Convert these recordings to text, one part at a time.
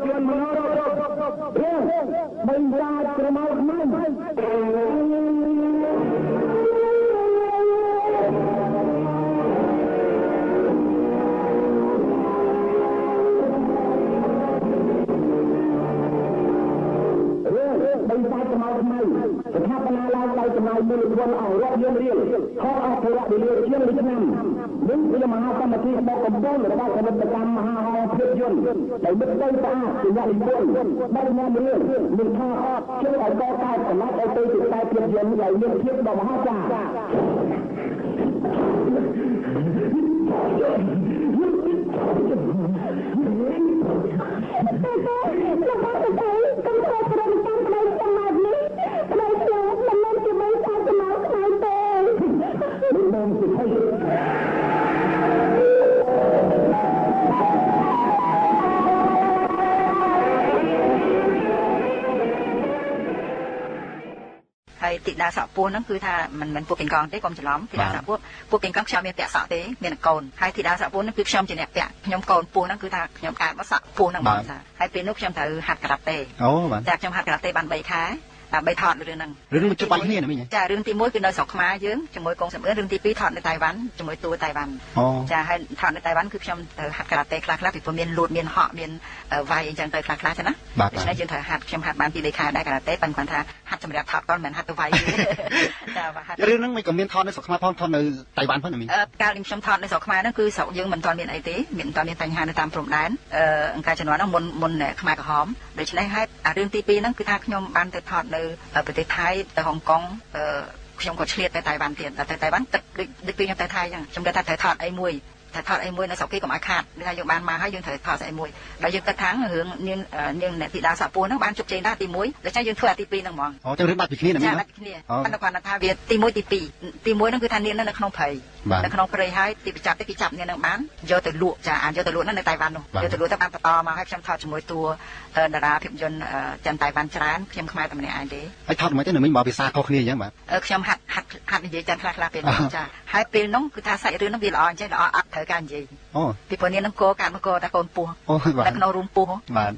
ជនមនោរោគរឿងបញ្ចាក្រមៅខ្មែរបញ្ចាក្រមៅខ្មែរស្ថាបនាឡើងដោយចំណាយមួយវណ្ណអស់រាប់លានរៀលខុសអស់ប្រវត្តិលាជាង1ឆ្នាំនេះជាមហាកម្មវិធីបោកកំពូលរបស់គណៈកម្មមហាហោភាពយន្តដែលមិត្តទៅស្អាតជាអ្នកនិពន្ធបាននាំរឿងមានថាអត់ជឿឲ្យកកើតកំណត់ឲ្យទៅជាខ្សែភាពយន្តដែលមានភាពដ៏មហាសាលហើយទីដាសក់ពោះហ្នឹងគឺថាមិនពួកកេងកងទេកុំច្រឡំទីដាសក់ពោះពួកកេងកងខ្ញុំមានពាក់សក់ទេមានកូនហើយទីដាសក់ពោះហ្នឹងគឺខ្ញុំជាអ្នកពាក់ខ្ញុំកូនពោះហ្នឹងគឺថាខ្ញុំកើតមកសក់ពោះហ្នឹងបងថាហើយពេលនោះខ្ញុំត្រូវហាត់ការ៉ាតេអូបាទតែខ្ញុំហាត់ការ៉ាតេបាន3ខែដើម្បីថតរឿងហ្នឹងរឿងមិនច្បាស់គ្នាណាមីចារឿងទី1គឺនៅស្រុកខ្មែរយើងជាមួយកងសំអឿនរឿងទី2ថតនៅតៃវ៉ាន់ជាមួយតួតៃវ៉ាន់ចាហើយថតនៅតៃវ៉ាន់គឺខ្ញុំត្រូវហាត់ការ៉ាតេខ្លះពីព្រោះមានលួតមានហក់មានវាយអញ្ចឹងទៅខ្លះចឹងណាដូច្នេះយើងត្រូវហាត់ខ្ញុំហាត់បានពី3ខែដែរការ៉ាតេប៉ុន្តែគាត់ថាហាត់សម្រាប់ថតគាត់មិនមែនហាត់ទៅវាយចាហាត់រឿងហ្នឹងមិនក៏មានថតនៅស្រុកខ្មែរផងថតនៅតៃវ៉ាន់ផងណាមីកាលខ្ញុំថតនៅស្រុកខ្មែរហ្នឹងគឺស្រុកយើងមិនទាន់មានអីទេមិនទាន់មានបញ្ហានៅតាមព្រំដែនអង្គការជំនាន់ហ្នឹងមុនខ្មែរក្រហមដូច្នេះហើយរឿងទី2ហ្នឹងគឺថាខ្ញុំបានទៅថតនៅប្រទេសថៃទៅហុងកុងខ្ញុំក៏ឆ្លៀតទៅតៃវ៉ាន់ទៀតតែតៃវ៉ាន់ទឹកដូចពីខ្ញុំទៅថៃអញ្ចឹងខ្ញុំគិតថាត្រូវថតអីមួយតែថតអីមួយនៅស្រុកគេកុំឲ្យខាតគឺថាយើងបានមកហើយយើងត្រូវថតស្អីមួយដល់យើងគិតថារឿងនាងអ្នកធីតាសក់ពោះហ្នឹងបានជោគជ័យដែរទី1ដូច្នេះយើងធ្វើអាទី2ហ្នឹងហ្មងអូចឹងរឿងបាត់ពីគ្នាណាចាបាត់ពីគ្នាប៉ុន្តែគាត់ថាវាទី1ទី2ទី1ហ្នឹងគឺថានាងនៅក្នុងព្រៃនៅក្នុងព្រៃហើយទីប្រចាប់ទីចាប់នាងហ្នឹងបានយកទៅលក់ចាយកទៅលក់ហ្នឹងនៅតៃវ៉ាន់នោះយកទៅលក់ទៅបានបន្តមកហើយខ្ញុំថតជាមួយតួតារាភាពយន្តចិនតៃវ៉ាន់ច្រើនខ្ញុំខ្មែរតែម្នាក់ឯងទេហើយថតមិនទេនឹងមកភាសាខុសគ្នាអញ្ចឹងបាទខ្ញុំហាត់និយាយចិនខ្លះពេលនោះចាហើយពេលនោះគឺថាសាច់រឿងហ្នឹងវាល្អអញ្ចឹងល្អអត់ត្រូវការនិយាយអូពីព្រោះនាងហ្នឹងគោកាត់មកគោតែកូនពោះតែក្នុងរូមពោះ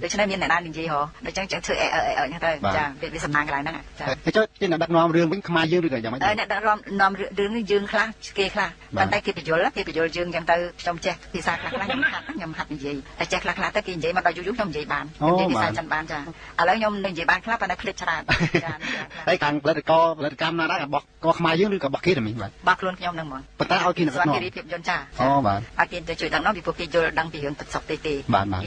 ដូច្នេះមានអ្នកណានិយាយហ៎ដូច្នេះចឹងធ្វើអញ្ចឹងទៅចាវាសំណាងកន្លែងហ្នឹងចាតែចុះជាអ្នកដឹកនាំរឿងវិញខ្មែរយើងឬក៏យ៉ាងម៉េចអ្នកដឹកនាំរឿងនេះយើងខ្លះគេខ្លះប៉ុន្តែគេបញ្យល់យើងចឹងទៅខ្ញុំចេះភាសាខ្លះខ្ញុំហាត់និយាយតែចេះខ្លះទៅគេនិយាយមកដល់យូរខ្ញុំនិយាយបានខ្ញុំនិយាយភាសាចិនបានចាឥឡូវខ្ញុំនិយាយបានខ្លះប៉ុន្តែភ្លេចច្រើនចាហើយខាងផលិតកម្មណាដែររបស់ខ្មែរយើងឬក៏របស់គេតែមិនបាទរបស់ខ្លួនខ្ញុំហ្នឹងហ្មងប៉ុន្តែឲ្យគេដឹកនាំគេរៀបភាពយន្តចាអូបាទឲ្យគេទៅជួយដឹកនាំពីព្រោះគេយល់ដឹងពីរឿងទឹកសុកទេគេ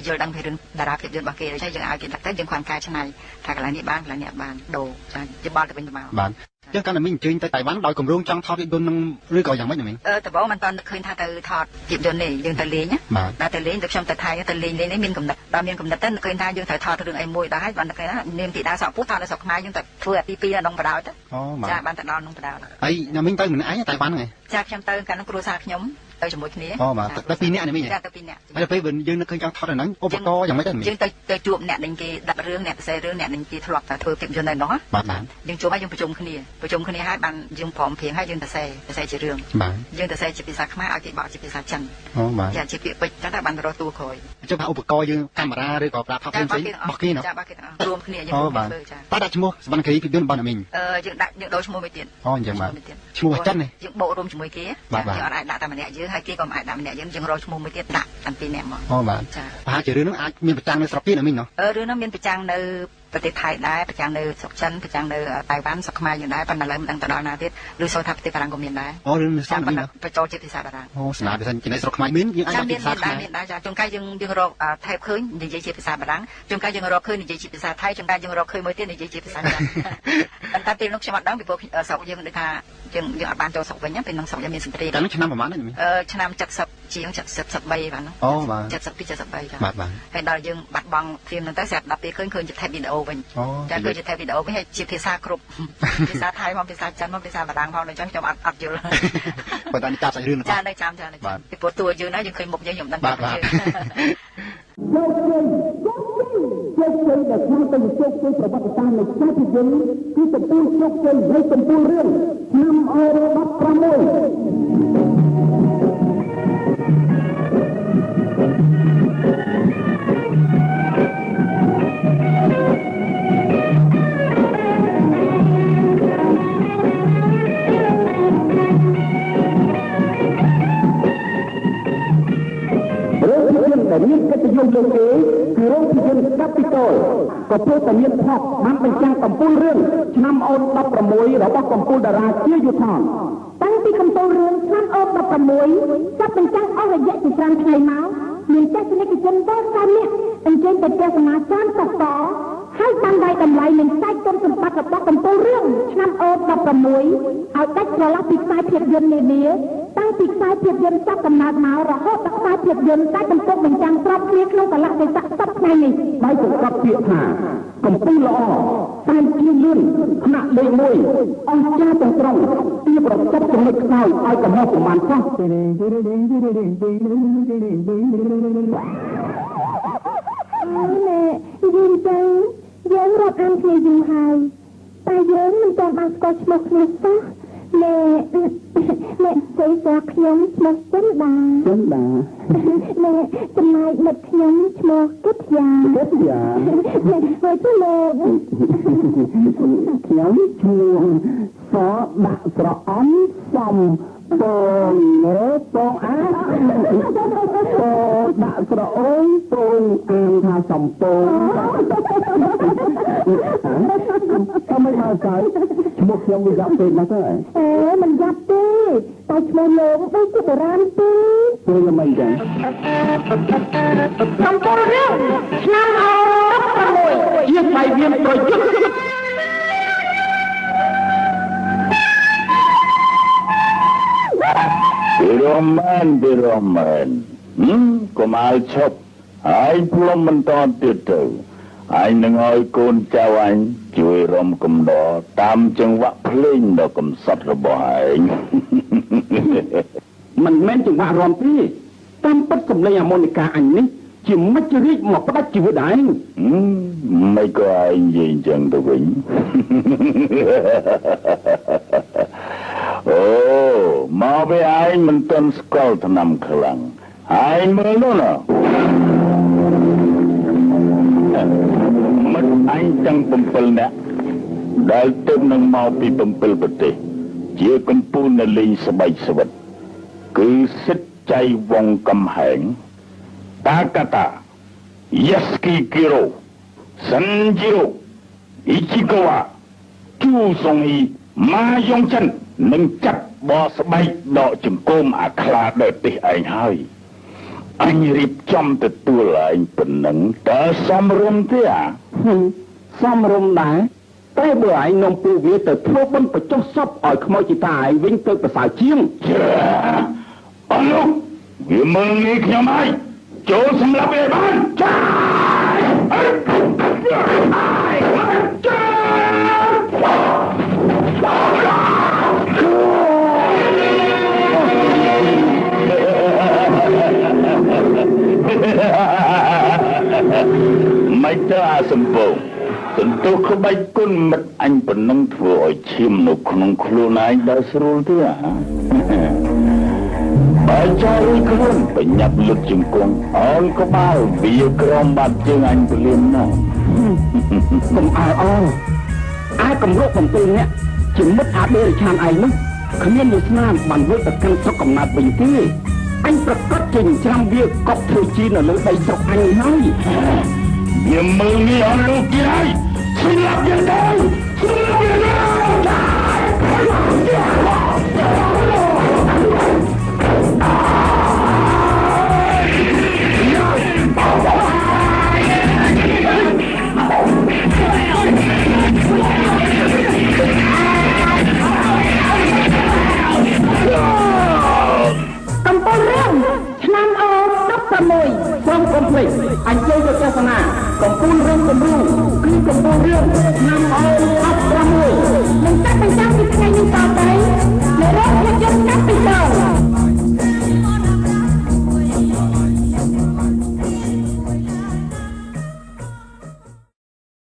យល់ដឹងពីរឿងតារាភាពយន្តរបស់គេដូច្នេះយើងឲ្យគេដឹកទៅយើងគ្រាន់កែច្នៃថាកន្លែងនេះបានកន្លែងនេះបានដូរចាជាបល់ទៅវិញទៅមកបាទចឹងកាន់តែមីអញ្ជើញទៅតៃវ៉ាន់ដោយគម្រោងចង់ថតភាពយន្តនឹងឬក៏យ៉ាងម៉េចណាមីដំបូងមិនទាន់ឃើញថាទៅថតភាពយន្តនេះយើងទៅលេងណាទៅលេងទៅខ្ញុំទៅថៃទៅលេងនេះមានកំណត់ដល់មានកំណត់ទៅឃើញថាយើងត្រូវថតរឿងអីមួយដល់ហើយបានឃើញថានាងធីតាសក់ពោះថតនៅស្រុកខ្មែរយើងទៅធ្វើអាទី2នៅក្នុងបដោតទៅចាបានទៅដល់ក្នុងបដោតហើយណាមីទៅម្នាក់ឯងតៃវ៉ាន់ហ្នឹងចាខ្ញុំទៅកាលនោះគ្រួសារខ្ញុំទៅជាមួយគ្នាអូបាទទៅ2នាក់នេះមីចាទៅ2នាក់ហើយពេលយើងនឹកឃើញចង់ថតហ្នឹងឧបករណ៍យ៉ាងម៉េចទៅមីយើងទៅជួបអ្នកនឹងគេដឹករឿងអ្នកផ្សេងរឿងអ្នកនឹងគេធ្លាប់តែធ្វើភាពយន្តនៅនោះបាទយើងជួបហើយយើងប្រជុំគ្នាហើយបានយើងព្រមព្រៀងហើយយើងទៅសេជារឿងយើងទៅសេជាភាសាខ្មែរឲ្យគេបកជាភាសាចិនអូបាទចាជាពាក្យពេចន៍ចឹងតែបានរកតួក្រោយចុះថាឧបករណ៍យើងកាមេរ៉ាឬក៏ប្រើថតផ្សេងរបស់គេណាចារបស់គេរួមគ្នាយើងធ្វើចាតើដាក់ឈ្មោះសវណ្ណគិរីភាពយន្តរបស់ណាមីយើងដូរឈ្មោះមួយទៀតអូអញ្ចឹងបាទឈ្មោះចិននេះយើងបូករួមជាមួយគេយើងអត់អាចដាក់តែម្នាក់យើងហើយគេក៏មិនអាចដាក់ម្នាក់យើងរកឈ្មោះមួយទៀតដាក់តាំងពីអ្នកមកអូបាទចាប្រហែលជារឿងហ្នឹងអាចមានប្រចាំងនៅស្រុកទៀតណាមីងណោះរឿងហ្នឹងមានប្រចាំងនៅប្រទេសថៃដែរប្រចាំងនៅស្រុកចិនប្រចាំងនៅតៃវ៉ាន់ស្រុកខ្មែរយើងដែរប៉ុន្តែឥឡូវមិនដឹងទៅដល់ណាទៀតឬសូវថាប្រទេសបារាំងក៏មានដែរអូរឿងនេះស្អាតណាស់បញ្ចូលជាភាសាបារាំងអូស្នាដៃសិនជានៅស្រុកខ្មែរមានយើងអាចដាក់ភាសាខ្មែរមានដែរចាជួនកាលយើងរកថេបឃើញនិយាយជាភាសាបារាំងជួនកាលយើងរកឃើញនិយាយជាភាសាថៃជួនកាលយើងរកឃើញមួយទៀតនិយាយជាភាសាចិនប៉ុន្តែពេលនោះខ្ញុំអត់ដឹងពីព្រោះស្រុកយើងដូចថាយើងអត់បានចូលស្រុកវិញពេលនោះស្រុកយើងមានសង្គ្រាមតែនោះឆ្នាំប្រហែលណាឆ្នាំ70ជាង73បាទនោះអូបាទ72 73ចាបាទហើយដល់យើងបាត់បង់ព្រាមហ្នឹងទៅស្រាប់ដល់ពេលឃើញជាថេបវីដេអូវិញចាឃើញជាថេបវីដេអូវិញហើយជាភាសាគ្រប់ភាសាថៃផងភាសាចិនផងភាសាបារាំងផងដូចចឹងខ្ញុំអត់យល់ប៉ុន្តែចាប់សាច់រឿងចានៅចាំពីព្រោះតួយើងណាយើងឃើញមុខយើងខ្ញុំដឹងបាទជោគជ័យដែលខ្ញុំទៅជោគជ័យប្រវត្តិសាស្ត្រនៃខ្សែភាពយន្តគឺកំពូលជោគជ័យនៃកំពូលរឿងឆ្នាំ2016 ក៏ព្រោះតែមានថតបានបញ្ចាំងកំពូលរឿងឆ្នាំអូន16របស់កំពូលតារាជាយុទ្ធនតាំងពីកំពូលរឿងឆ្នាំអូន16ចាប់បញ្ចាំងអស់រយៈជាច្រើនថ្ងៃមកមានទស្សនិកជនវ៉ាតាមនេះអញ្ជើញទៅទស្សនាច្រើនកកហើយតាមដៃតម្លៃនឹងសាច់គុណសម្បត្តិរបស់កំពូលរឿងឆ្នាំអូន16ឲ្យដាច់ស្រឡះពីខ្សែភាពយន្តនានាតាំងពីខ្សែភាពយន្តចាប់កំណើតមករហូតដល់ខ្សែភាពយន្តដែលកំពុងបញ្ចាំងស្របគ្នាក្នុងកលៈទេសៈសពថ្ងៃនេះដោយប្រកបពាក្យថាកំពូលល្អតែជាលឿនថ្នាក់លេខ1អស់ចាទាំងត្រង់ទីប្រកបចំណុចខ្សោយឲ្យកំហុសប្រមាណសោះយើងចឹងយើងរាប់អានគ្នាយូរហើយតែយើងមិនទាន់បានស្គាល់ឈ្មោះគ្នាសោះអ្នកស្រីស្អាតខ្ញុំឈ្មោះចិនដាអ្នកចំណែកមិត្តខ្ញុំឈ្មោះកិត្យាហើយទៅលោកខ្ញុំឈ្មោះសដាក់ស្រអំសំពងពងអាដាក់ស្រអងពងអានថាសំពងทำไมมาใส่ឈ្មោះខ្ញុំវាយ៉ាប់ពេកណាស់ទៅមិនយ៉ាប់ទេតែឈ្មោះលោកដូចជាបុរាណទេពេលល្មិញចឹងកំពូលរឿងឆ្នាំអូ16ជាបៃវៀនប្រយុទ្ធពីរមែនកុំឲ្យឈប់ហើយព្រមបន្តទៀតទៅហើយនឹងឲ្យកូនចៅអញជួយរំកំដរតាមចង្វាក់ភ្លេងដ៏កំសត់របស់ឯងមិនមែនចង្វាក់រំទេតាមពិតសម្លេងហាម៉ូនីកាអញនេះជាមិនជរីកមកផ្ដាច់ជីវិតឯងមិនក៏ឯងនិយាយអញ្ចឹងទៅវិញអូមកវាឯងមិនទាន់ស្គាល់ថ្នាំខ្លាំងហើយមើលនោះណាមិនអញទាំង7នាក់ដែលទៅនឹងមកពី7ប្រទេសជាកំពូលនៅលេងស្បែកស្វិតគឺសិទ្ធចៃវងកំហែងតាកាតាយ៉ាស្គីគីរ៉ូសាន់ជីរ៉ូអ៊ីជីកូវ៉ាជូសុងអ៊ីម៉ាយ៉ុងចិននឹងចាត់បោស្បែកដកចង្គមអាខ្លាដើរទេសឯងហើយអញរៀបចំទទួលឯងប៉ុណ្ណឹងតើសមរម្យទេសមរម្យដែរតែបើឯងនាំពូវាទៅធ្វើបុណ្យបញ្ចុះសពឲ្យខ្មោចជីតាឯងវិញទៅប្រសើរជាងអស់លោកវាមើលងាយខ្ញុំហើយចូលសម្លាប់វាបានចាមិនទៅអាសម្ពងសន្ទុះក្បាច់គុណមិត្តអញប៉ុណ្ណឹងធ្វើឲ្យឈាមនៅក្នុងខ្លួនឯងដល់ស្រួលទេបើចាយខ្លួនបញ្ញាប់លុតជង្គង់អោនក្បាលវាក្រំបាត់ជើងអញពលៀនណាកុំអើអាកំរោគ7នាក់ជាមិត្តអាដេរឆានឯងនោះគ្មានមួយស្នាមបានវិលទៅកាន់ស្រុកកំណើតវិញទេអញប្រកាសចេញច្រាំវាកប់ធ្វើជីនៅលើដីស្រុកអញហើយវាមើលនេះអស់លោកគេហើយស្លាប់យ៉ាងណាស្លាប់យ៉ាងណាកំពូលរឿងឆ្នាំអូ16ក្រុមកុំភ្លេចអញ្ជើញទៅទស្សនាកំពូលរឿងគំរូគឺកំពូលរឿងឆ្នាំ